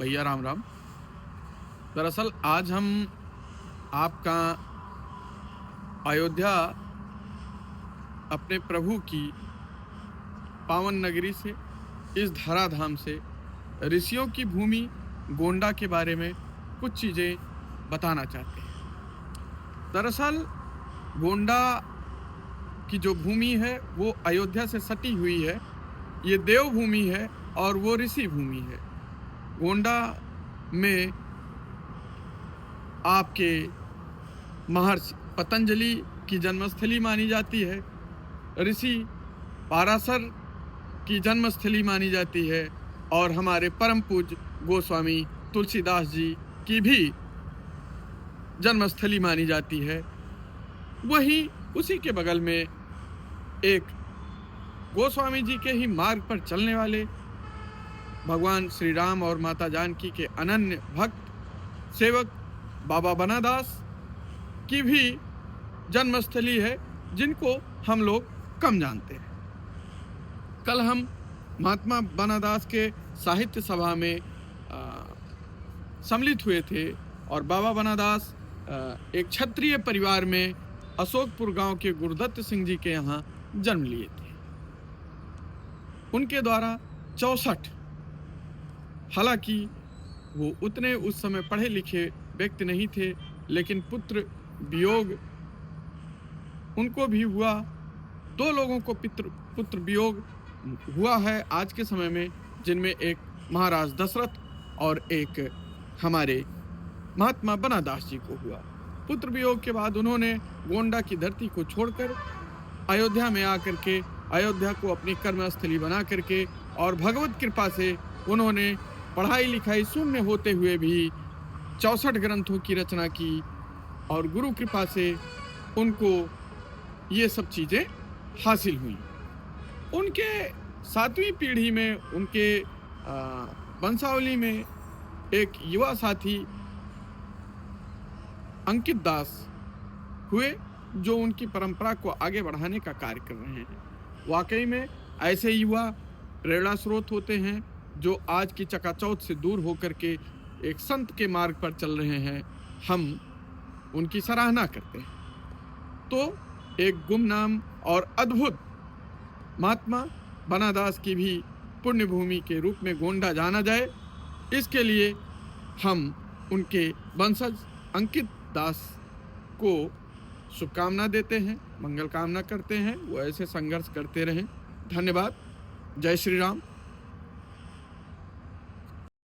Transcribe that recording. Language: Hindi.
भैया राम राम। दरअसल आज हम आपका अयोध्या अपने प्रभु की पावन नगरी से, इस धराधाम से, ऋषियों की भूमि गोंडा के बारे में कुछ चीज़ें बताना चाहते हैं। दरअसल गोंडा की जो भूमि है वो अयोध्या से सटी हुई है। ये देव भूमि है और वो ऋषि भूमि है। गोंडा में आपके महर्षि पतंजलि की जन्मस्थली मानी जाती है, ऋषि पाराशर की जन्मस्थली मानी जाती है और हमारे परम पूज्य गोस्वामी तुलसीदास जी की भी जन्मस्थली मानी जाती है। वहीं उसी के बगल में एक गोस्वामी जी के ही मार्ग पर चलने वाले भगवान श्री राम और माता जानकी के अनन्य भक्त सेवक बाबा बनादास की भी जन्मस्थली है, जिनको हम लोग कम जानते हैं। कल हम महात्मा बनादास के साहित्य सभा में सम्मिलित हुए थे और बाबा बनादास एक क्षत्रिय परिवार में अशोकपुर गांव के गुरुदत्त सिंह जी के यहाँ जन्म लिए थे। उनके द्वारा 64, हालांकि वो उतने उस समय पढ़े लिखे व्यक्ति नहीं थे, लेकिन पुत्र वियोग उनको भी हुआ। 2 लोगों को पुत्र वियोग हुआ है आज के समय में, जिनमें एक महाराज दशरथ और एक हमारे महात्मा बनादास जी को हुआ। पुत्र वियोग के बाद उन्होंने गोंडा की धरती को छोड़कर अयोध्या में आकर के अयोध्या को अपनी कर्मस्थली बना करके और भगवत कृपा से उन्होंने पढ़ाई लिखाई शून्य होते हुए भी 64 ग्रंथों की रचना की और गुरु कृपा से उनको ये सब चीज़ें हासिल हुई। उनके 7वीं पीढ़ी में, उनके वंशावली में एक युवा साथी अंकित दास हुए, जो उनकी परंपरा को आगे बढ़ाने का कार्य कर रहे हैं। वाकई में ऐसे युवा प्रेरणा स्रोत होते हैं, जो आज की चकाचौंध से दूर होकर के एक संत के मार्ग पर चल रहे हैं। हम उनकी सराहना करते हैं। तो एक गुमनाम और अद्भुत महात्मा बनादास की भी पुण्य भूमि के रूप में गोंडा जाना जाए, इसके लिए हम उनके वंशज अंकित दास को शुभकामना देते हैं, मंगल कामना करते हैं। वो ऐसे संघर्ष करते रहें। धन्यवाद। जय श्री राम।